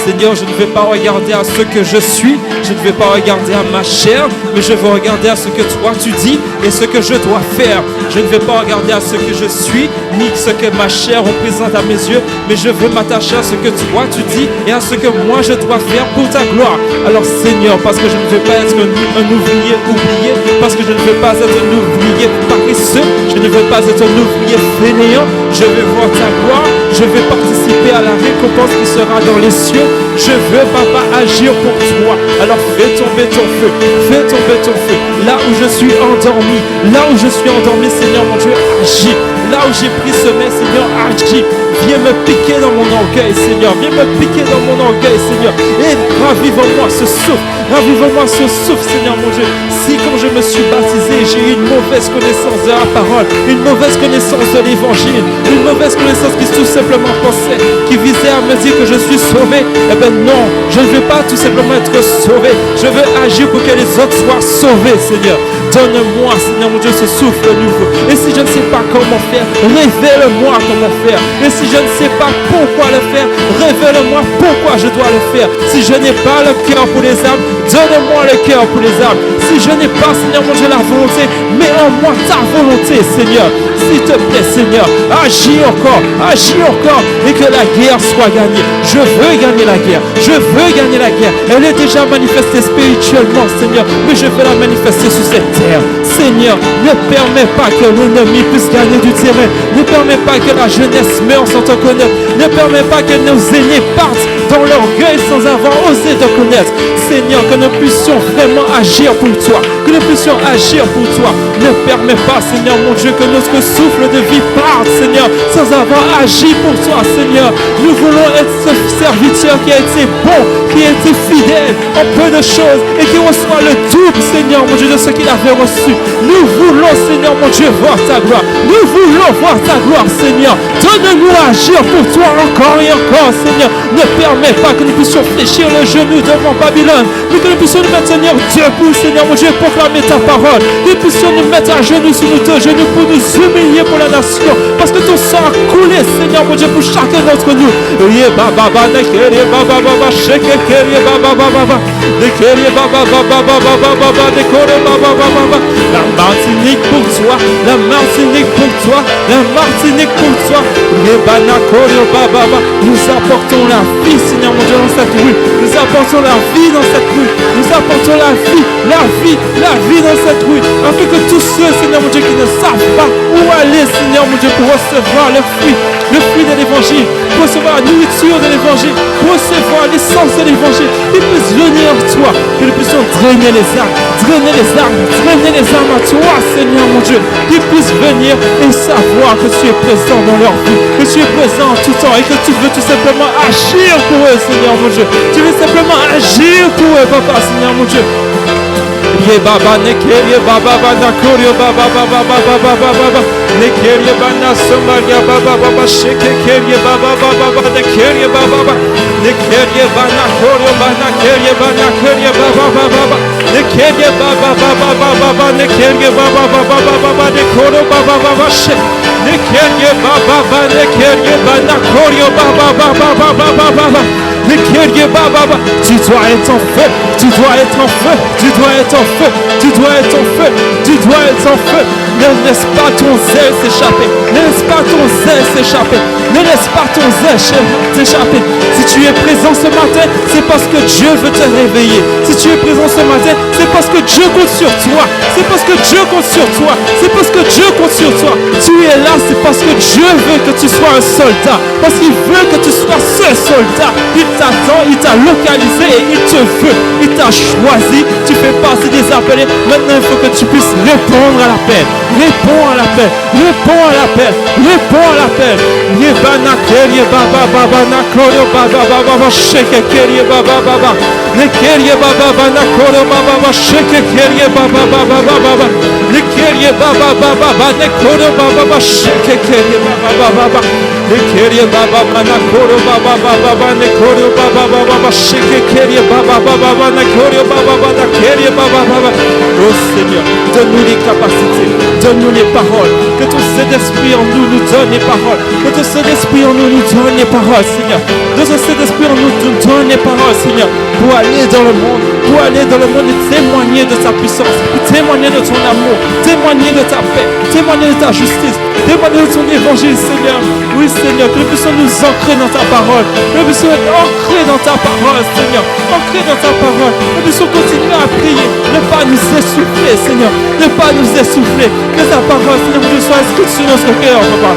Seigneur, je ne vais pas regarder à ce que je suis, je ne vais pas regarder à ma chair, mais je vais regarder à ce que toi tu dis et ce que je dois faire. Je ne vais pas regarder à ce que je suis, ni ce que ma chair représente à mes yeux, mais je veux m'attacher à ce que toi tu dis et à ce que moi je dois faire pour ta gloire. Alors Seigneur, parce que je ne veux pas être un ouvrier oublié, parce que je ne veux pas être un ouvrier paresseux, je ne veux pas être un ouvrier fainéant, je veux voir ta gloire, je veux participer à la récompense qui sera dans les cieux. Je veux, papa, agir pour toi. Alors fais tomber ton feu. Fais tomber ton feu. Là où je suis endormi, Seigneur mon Dieu, agis. Là où j'ai pris sommeil, Seigneur, agis. Viens me piquer dans mon orgueil, Seigneur. Viens me piquer dans mon orgueil, Seigneur. Et ravive en moi ce souffle. Ravive-moi ce souffle, Seigneur mon Dieu. Si quand je me suis baptisé, j'ai eu une mauvaise connaissance de la parole, une mauvaise connaissance de l'évangile, une mauvaise connaissance qui tout simplement pensait, qui visait à me dire que je suis sauvé, eh bien non, je ne veux pas tout simplement être sauvé. Je veux agir pour que les autres soient sauvés, Seigneur. Donne-moi, Seigneur mon Dieu, ce souffle nouveau. Et si je ne sais pas comment faire, révèle-moi comment faire. Et si je ne sais pas pourquoi le faire, révèle-moi pourquoi je dois le faire. Si je n'ai pas le cœur pour les âmes, donne-moi le cœur pour les âmes. Si je n'ai pas, Seigneur mon Dieu, la volonté, mets en moi ta volonté, Seigneur. S'il te plaît, Seigneur, agis encore, et que la guerre soit gagnée. Je veux gagner la guerre. Je veux gagner la guerre. Elle est déjà manifestée spirituellement, Seigneur, mais je veux la manifester sur cette terre. Seigneur, ne permets pas que l'ennemi puisse gagner du terrain. Ne permets pas que la jeunesse meure sans te connaître. Ne permets pas que nos aînés partent dans l'orgueil sans avoir osé te connaître. Seigneur, que nous puissions vraiment agir pour toi. Que nous puissions agir pour toi. Ne permets pas, Seigneur mon Dieu, que notre souffle de vie parte, Seigneur, sans avoir agi pour toi, Seigneur. Nous voulons être ce serviteur qui a été bon, qui a été fidèle en peu de choses et qui reçoit le double, Seigneur mon Dieu, de ce qu'il avait reçu. Nous voulons, Seigneur mon Dieu, voir ta gloire. Nous voulons voir ta gloire, Seigneur. Donne-nous à agir pour toi encore et encore, Seigneur. Ne permets pas que nous puissions fléchir le genou devant Babylone, mais que nous puissions nous maintenir debout, Seigneur mon Dieu, proclamer ta parole. Que nous puissions nous mettre à genoux sur nos deux genoux pour nous humilier pour la nation, parce que ton sang a coulé, Seigneur mon Dieu, pour chacun d'entre nous. La Martinique pour toi, la Martinique pour toi, la Martinique pour toi. Nous apportons la vie, Seigneur mon Dieu, dans cette rue. Nous apportons la vie dans cette rue. Nous apportons la vie dans cette rue. Afin que tous ceux, Seigneur mon Dieu, qui ne savent pas où aller, Seigneur mon Dieu, pour recevoir le fruit de l'évangile, pour recevoir la nourriture de l'évangile, pour recevoir l'essence de l'évangile, qu'ils puissent venir à toi, que nous puissions drainer les âmes à toi, Seigneur mon Dieu, qu'ils puissent venir et savoir que tu es présent dans leur vie, que tu es présent en tout temps et que tu veux tout simplement agir pour eux, Seigneur mon Dieu. Tu veux simplement agir pour eux, Papa, Seigneur mon Dieu. Baba nekerie baba bana korio baba baba baba baba nekerie bana somalia baba baba shekerie baba baba nekerie baba nekerie bana korio bana kerie bana kerie baba baba nekerie baba baba baba nekerie baba baba baba nekoro baba baba she nekerie baba baba nekerie bana korio baba baba baba baba. Tu dois être en feu, tu dois être en feu, tu dois être en feu, tu dois être en feu, tu dois être en feu. Ne laisse pas ton zèle s'échapper, ne laisse pas ton zèle s'échapper, ne laisse pas ton zèle s'échapper. Si tu es présent ce matin, c'est parce que Dieu veut te réveiller. Si tu es présent ce matin, c'est parce que Dieu compte sur toi. C'est parce que Dieu compte sur toi. C'est parce que Dieu compte sur toi. Tu es là, c'est parce que Dieu veut que tu sois un soldat. Parce qu'il veut que tu sois ce soldat. Il t'attend, il t'a localisé et il te veut. Il t'a choisi. Tu fais partie des appelés. Maintenant, il faut que tu puisses répondre à l'appel. Réponds à l'appel. Réponds à l'appel. Réponds à l'appel. Yebana kerie baba baba na korio baba baba sheke kerie baba baba. Ne kerie baba baba na korio baba baba sheke kerie baba baba baba. Ne kerie baba baba baba ne korio baba baba sheke kerie baba baba. Ne kerie baba baba na korio baba baba ne korio baba baba sheke kerie baba baba na korio baba baba kerie baba baba. Oh Seigneur, donne-nous les capacités, donne-nous les paroles, que ton Saint-Esprit en nous donne les paroles, que ton Saint-Esprit en nous donne les paroles, Seigneur, que ton Saint-Esprit en nous donne les paroles, Seigneur, pour aller dans le monde et témoigner de ta puissance, témoigner de ton amour, témoigner de ta paix, témoigner de ta justice, témoigner de ton évangile, Seigneur. Oui, Seigneur, que nous puissions nous ancrer dans ta parole, que nous puissions être ancrés dans ta parole, Seigneur, ancrés dans ta parole, que nous puissions continuer à prier, ne pas nous essouffler, Seigneur, ne pas nous essouffler, que ta parole, Seigneur, soit inscrite sur notre cœur, Papa.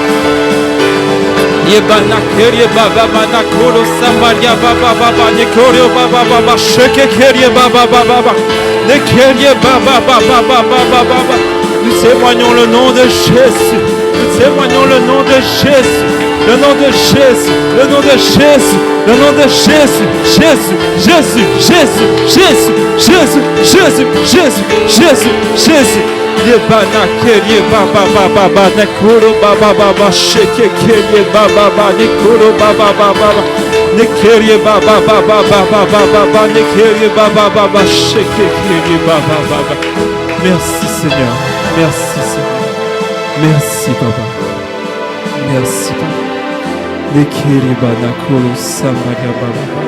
Yebana kerie baba bana koro samaria baba baba ne korio baba baba sheke kerie baba baba ne kerie baba baba baba baba. Nous témoignons le nom de Jésus. Nous témoignons le nom de Jésus. Le nom de Jésus. Le nom de Jésus. Le nom de Jésus. Jésus. Jésus. Jésus. Jésus. Jésus. Jésus. Jésus. Jésus. Jésus. Yebana kerie baba baba baba ne koro baba baba sheke kerie baba baba ne koro baba baba ne kerie baba baba baba baba ne kerie baba baba sheke kerie baba baba. Merci Seigneur. Merci Seigneur. Merci Papa. Merci Papa. Ne kerie bana koro samaria baba baba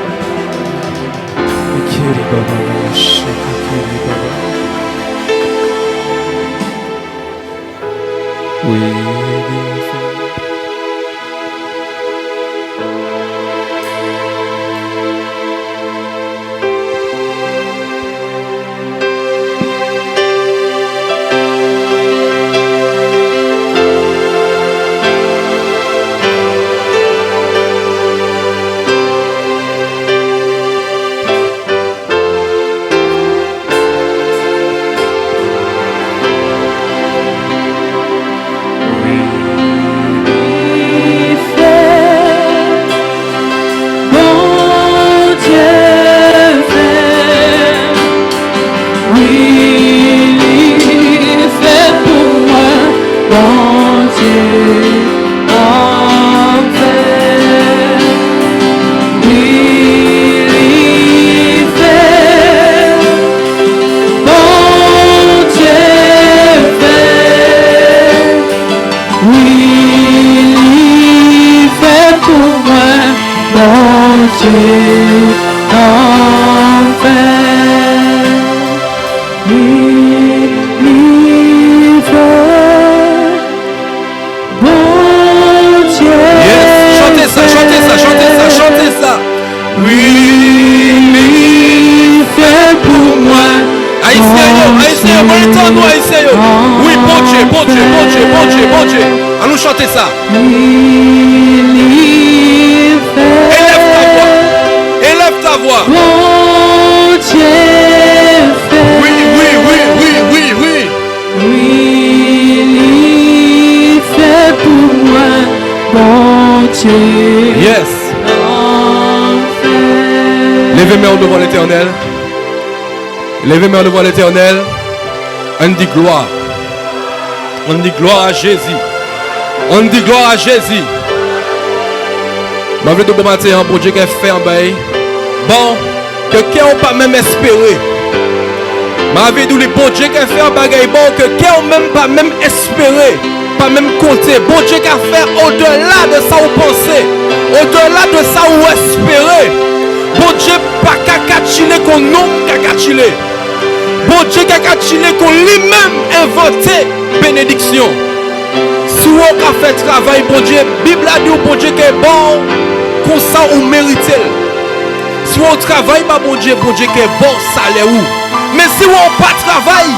ne kerie baba baba sheke kerie baba. Oui. Oui, bon Dieu, bon Dieu, bon Dieu, bon Dieu, bon Dieu. Allons chanter ça. Élève ta voix. Oui, oui, oui, oui, oui, oui. Oui, fait pour moi, bon Dieu. Yes. Levez-moi devant l'Éternel. Levez-moi devant l'Éternel. On dit gloire. On dit gloire à Jésus. On dit gloire à Jésus. Je vais te demander un bon Dieu qui fait un bail. Bon, quelqu'un n'a pas même espéré. Je vais te dire bon Dieu qui fait un bail. Bon, quelqu'un n'a même pas même espéré. Pas même compté. Bon Dieu qui a fait au-delà de ça ou penser. Au-delà de ça ou espérer. Bon Dieu pas kakachile qu'on nom kakachile. Bon Dieu kakachile qu'on lui-même inventé bénédiction. Si on a fait travail, bon Dieu, Bible a dit bon Dieu qui est bon, qu'on ça ou mérite. Si on travaille, bon Dieu qui est bon, salaire ou. Mais si on pas travail,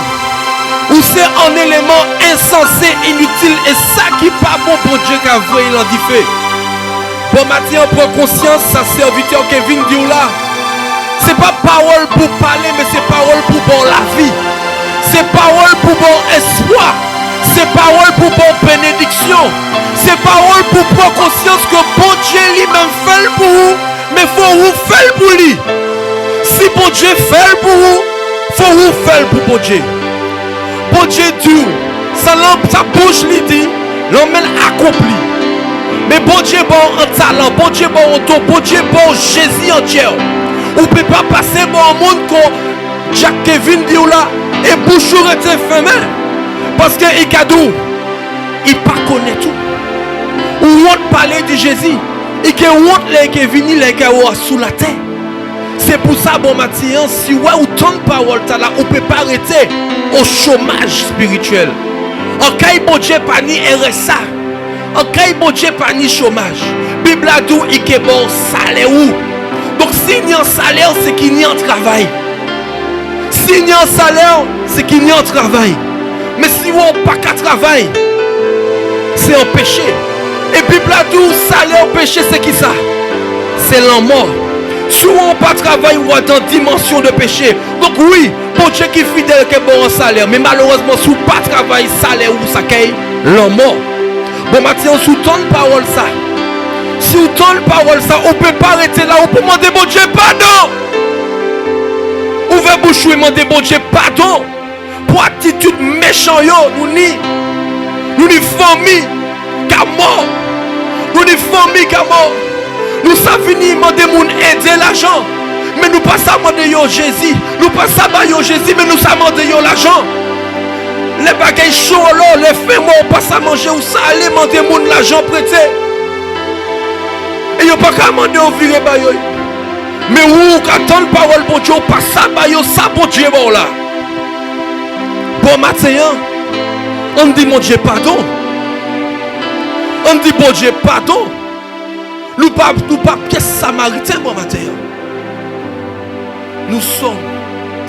ou c'est un élément insensé, inutile, et ça qui pas bon, bon Dieu qui a voulu l'endifer. Bon matin, on prend conscience, sa serviteur Kevin dit là, c'est pas parole pour parler, mais c'est parole pour bon la vie. C'est parole pour bon espoir. C'est parole pour bon bénédiction. C'est parole pour prendre conscience que bon Dieu lui-même fait pour vous, mais faut vous faire pour lui. Si bon Dieu fait pour vous, faut vous faire pour bon Dieu. Bon Dieu dit, sa bouche lui dit, l'emmène accompli. Mais bon Dieu bon un talent, bon Dieu bon un don, bon Dieu bon Jésus entier. Ou peut pas passer bon monde comme Jack Kevin dit là et bouchou était fermé parce que il cadou il pas connaît tout. Ou on parler de Jésus et que on les Kevin les gars sous la terre. C'est pour ça bon matin si ouais ou ton parole ta là on peut pas arrêter au chômage spirituel. En cas bon Dieu pas ni RSA. En cas bon Dieu pas ni chômage. Bible a dit il est bon salaire où. Donc s'il y a un salaire, c'est qu'il y a un travail. S'il y a un salaire, c'est qu'il y a un travail. Mais si on n'a pas qu'un travail, c'est un péché. Et puis, là, tout salaire au péché, c'est qui ça? C'est la mort. Souvent, on pas travailler ou dans dimension de péché. Donc, oui, pour Dieu qui est fidèle, qui est bon en salaire. Mais malheureusement, si on pas travailler salaire ou ça caille, la mort. Bon, maintenant, sous ton parole, ça. Si on ton parole, ça, on peut pas arrêter là. On peut demander, bon Dieu, pardon. Ouvre bouche et demander, bon Dieu, pardon. Pour attitude méchante, nous ni famille, qu'à mort. Nous ni famille, qu'à mort. Nous savons venir demander moun aider l'argent. Mais nous pas ça demander yo Jésus. Nous pas ça yo Jésus, mais nous ça demander yo l'argent. Les bagages chauds là, les faits morts, pas ça manger ou ça aller demander moun l'argent prêté. Et yo pas qu'à demander au virer ba yo. Mais ou qu'attendre parole pour Dieu, pas ça ba yo, ça pour Dieu bon là. Bon matin, on dit mon Dieu pardon. On dit bon Dieu pardon. Nous pas pièces samaritains bon matin. Nous sommes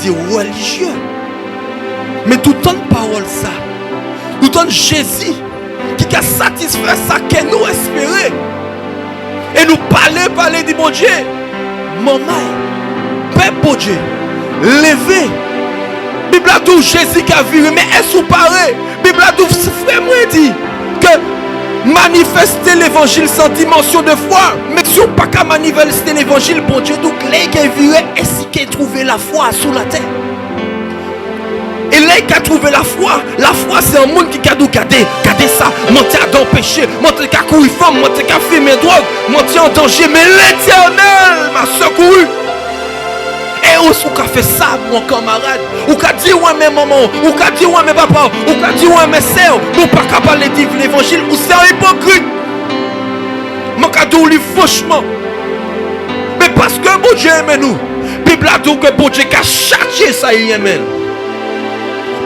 des religieux. Mais tout temps de parole ça. Tout temps de Jésus qui a satisfait ça que nous espérons. Et nous parler de mon Dieu. Maman, Père bon Dieu, levez. Bible a dit Jésus qui a viré, mais est-ce ou pareil? Bible a dit frère moi dit que manifester l'évangile sans dimension de foi. Mais si on n'a pas qu'à manifester l'évangile, bon Dieu, donc là qui est viré, est-ce qu'il a trouvé la foi sous la terre? Et là qui a trouvé la foi c'est un monde qui a dit regardez ça, monter à dans péché, monter qu'à courir femme, monter qu'à fumer drogue, monter en danger, mais l'Éternel m'a secouru. Et où qu'a fait ça, mon camarade? Ou qu'a dit ouais mes mamans, ou qu'a dit ouais mes papas, ou qu'a dit ouais mes sœurs, nous pas qu'à parler de l'évangile, ou c'est un hypocrite. Mon cadeau lui franchement. Mais parce que bon Dieu aime nous. Bible a dit que bon Dieu a châtié ça y aime.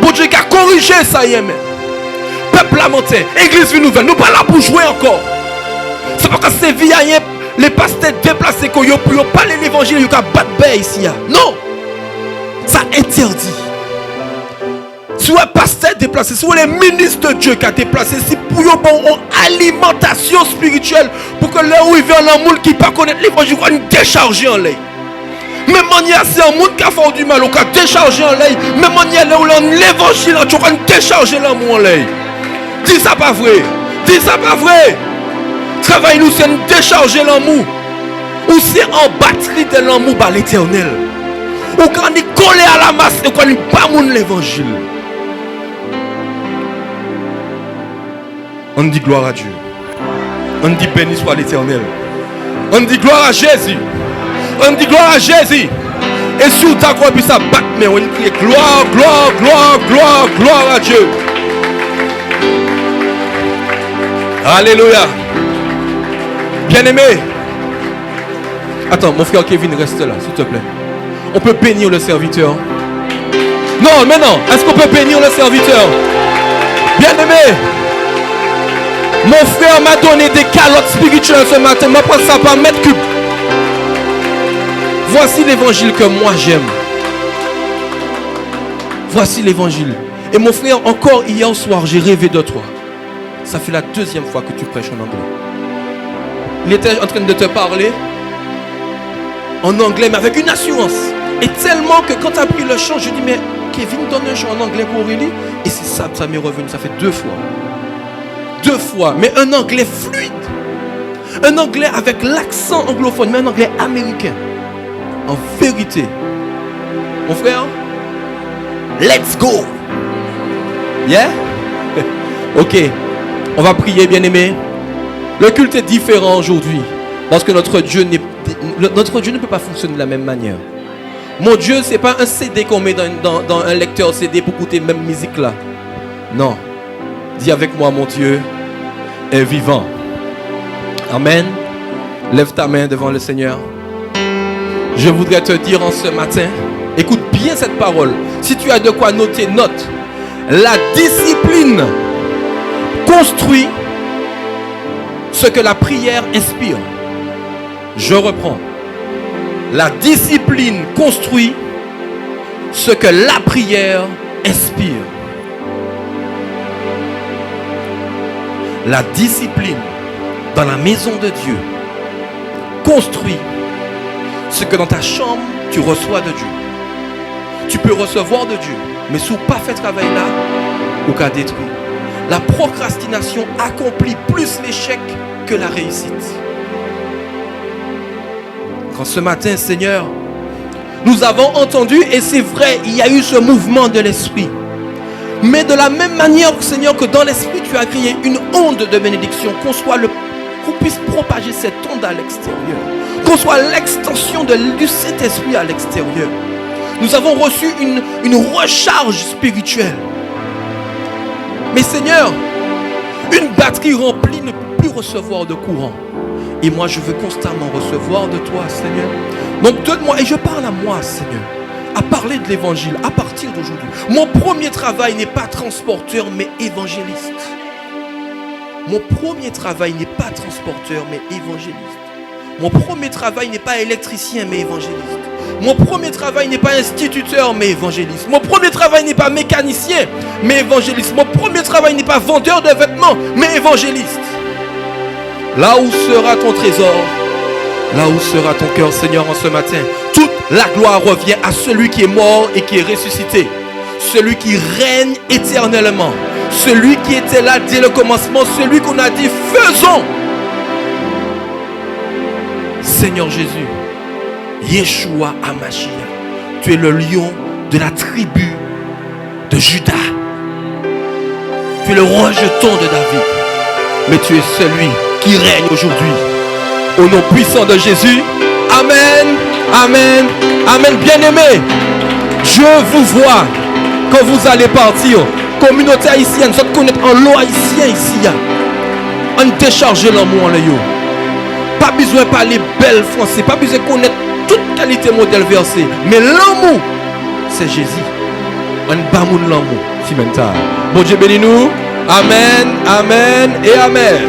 Bon Dieu a corrigé ça y aime. Peuple a monté, église vie nouvelle, nous pas là pour jouer encore. C'est pas que c'est vie à rien. Les pasteurs déplacés pour parler l'évangile, ils ont battu ici. Non, ça interdit. Si vous êtes pasteur déplacé, si vous êtes ministre de Dieu qui a déplacé, si pour vous avez une alimentation spirituelle, pour que là où il vient un monde qui ne connaît pas l'évangile, vous décharger en l'air. Même manière, c'est un monde qui a fait du mal, on a déchargé en l'air. Même manière, là où l'évangile, on a déchargé l'amour en l'air. Dis ça pas vrai. Dis ça pas vrai. Travail nous c'est décharger l'amour. Ou c'est en batterie de l'amour par l'Éternel. Ou quand on est collé à la masse et qu'on n'est pas mon l'évangile. On dit gloire à Dieu. On dit béni soit l'Éternel. On dit gloire à Jésus. On dit gloire à Jésus. Et si vous t'accordez puis ça bat, mais on crie gloire, gloire, gloire, gloire, gloire à Dieu. Alléluia. Bien-aimé. Attends, mon frère Kevin, reste là, s'il te plaît. On peut bénir le serviteur. Non, mais non. Est-ce qu'on peut bénir le serviteur? Bien-aimé. Mon frère m'a donné des calottes spirituelles ce matin. Je prends ça par mètre cube. Voici l'évangile que moi j'aime. Voici l'évangile. Et mon frère, encore hier soir, j'ai rêvé de toi. Ça fait la deuxième fois que tu prêches en anglais. Il était en train de te parler en anglais, mais avec une assurance. Et tellement que quand tu as pris le chant, je dis, mais Kevin donne un chant en anglais pour Aurélie. Et c'est ça, ça m'est revenu. Ça fait 2 fois. 2 fois. Mais un anglais fluide. Un anglais avec l'accent anglophone, mais un anglais américain. En vérité. Mon frère, let's go. Yeah? Ok. On va prier, bien-aimé. Le culte est différent aujourd'hui. Parce que notre Dieu ne peut pas fonctionner de la même manière. Mon Dieu, ce n'est pas un CD qu'on met dans un lecteur CD pour écouter même musique là. Non. Dis avec moi, mon Dieu est vivant. Amen. Lève ta main devant le Seigneur. Je voudrais te dire en ce matin, écoute bien cette parole. Si tu as de quoi noter, note. La discipline construit ce que la prière inspire. Je reprends. La discipline construit ce que la prière inspire. La discipline dans la maison de Dieu. Construis ce que dans ta chambre, tu reçois de Dieu. Tu peux recevoir de Dieu, mais si tu n'as pas fait travail là, ou qu'à détruire. La procrastination accomplit plus l'échec que la réussite. Quand ce matin, Seigneur, nous avons entendu, et c'est vrai, il y a eu ce mouvement de l'Esprit. Mais de la même manière, Seigneur, que dans l'Esprit, tu as créé une onde de bénédiction, qu'on puisse propager cette onde à l'extérieur, qu'on soit l'extension du Saint-Esprit à l'extérieur. Nous avons reçu une recharge spirituelle. Mais Seigneur, une batterie remplie ne peut plus recevoir de courant. Et moi, je veux constamment recevoir de toi, Seigneur. Donc donne-moi, et je parle à moi, Seigneur, à parler de l'évangile à partir d'aujourd'hui. Mon premier travail n'est pas transporteur, mais évangéliste. Mon premier travail n'est pas transporteur, mais évangéliste. Mon premier travail n'est pas électricien, mais évangéliste. Mon premier travail n'est pas instituteur, mais évangéliste. Mon premier travail n'est pas mécanicien, mais évangéliste. Mon premier travail n'est pas vendeur de vêtements, mais évangéliste. Là où sera ton trésor, là où sera ton cœur, Seigneur, en ce matin, toute la gloire revient à celui qui est mort et qui est ressuscité. Celui qui règne éternellement. Celui qui était là dès le commencement. Celui qu'on a dit, faisons. Seigneur Jésus, Yeshua HaMashiach, tu es le lion de la tribu de Juda. Tu es le rejeton de David. Mais tu es celui qui règne aujourd'hui. Au nom puissant de Jésus. Amen. Amen. Amen. Bien-aimés, je vous vois quand vous allez partir. Communauté haïtienne, vous connaissez un lot haïtien ici. On décharge l'amour en l'ayo. Pas besoin de parler belle français. Pas besoin de connaître toute qualité modèle versé. Mais l'amour, c'est Jésus. On bamoun l'amour. Bon Dieu bénis nous. Amen. Amen et Amen.